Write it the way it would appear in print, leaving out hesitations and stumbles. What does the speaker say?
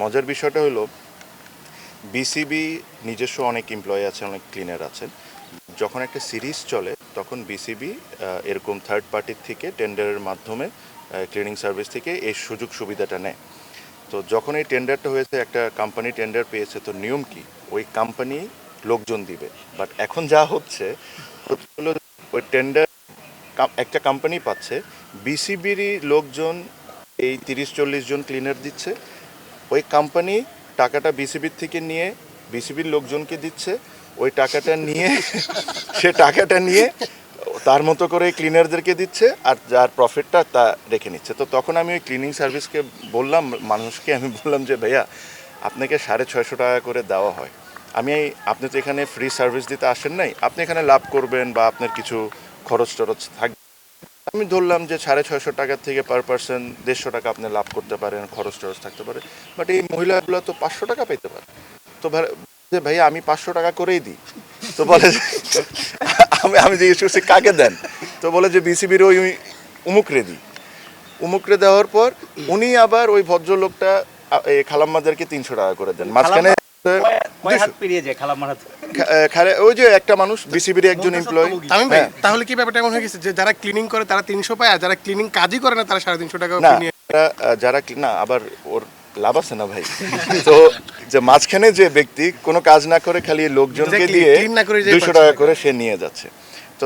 মজার বিষয়টা হলো বিসিবি নিজস্ব অনেক এমপ্লয়ি আছে, অনেক ক্লিনার আছেন। যখন একটা সিরিজ চলে তখন বিসিবি এরকম থার্ড পার্টির থেকে টেন্ডারের মাধ্যমে ক্লিনিং সার্ভিস থেকে এই সুযোগ সুবিধাটা নেয়। তো যখন এই টেন্ডারটা হয়েছে, একটা কোম্পানি টেন্ডার পেয়েছে, তো নিয়ম কি ওই কোম্পানি লোকজন দিবে। বাট এখন যা হচ্ছে হলো ওই টেন্ডার একটা কোম্পানি পাচ্ছে, বিসিবিরই লোকজন এই 30-40 জন ক্লিনার দিচ্ছে। ওই কোম্পানি টাকাটা বিসিবির থেকে নিয়ে বিসিবির লোকজনকে দিচ্ছে। ওই টাকাটা নিয়ে সে টাকাটা নিয়ে তার মতো করে ক্লিনারদেরকে দিচ্ছে, আর যার প্রফিটটা তা রেখে নিচ্ছে। তো তখন আমি ওই ক্লিনিং সার্ভিসকে বললাম, মানুষকে আমি বললাম যে ভাইয়া আপনাকে 650 টাকা করে দেওয়া হয়, আপনি তো এখানে ফ্রি সার্ভিস দিতে আসেন নাই, আপনি এখানে লাভ করবেন বা আপনার কিছু খরচ টরচ থাকবে। আমি ধরলাম যে 650 টাকা থেকে পার পার্সন 150 টাকা আপনি লাভ করতে পারেন, খরচ টরচ থাকতে পারে। বাট এই মহিলাগুলো তো 500 টাকা পেতে পারে। তো যে ভাইয়া আমি 500 টাকা করেই দিই। তো বলে আমি জিজ্ঞেস করছি কাকে দেন, তো বলে যে বিসিবির ওই উমুকরে দিই। উমুকরে দেওয়ার পর উনি আবার ওই ভদ্রলোকটা খালাম্মাদেরকে 300 টাকা করে দেন। মাঝখানে ওই যে একটা মানুষ বিসিবির একজন এমপ্লয়ি। তামিম ভাই, তাহলে কি ব্যাপারটা এমন হয়ে গেছে যে যারা ক্লিনিং করে তারা 300 পায়, আর যারা ক্লিনিং কাজই করে না তারা 350 টাকা না, নিয়ে? যারা না, আবার ওর লাভ আছে না ভাই। তো যে মাঝখানে যে ব্যক্তি কোনো কাজ না করে খালি লোকজনকে দিয়ে 200 টাকা করে সে নিয়ে যাচ্ছে।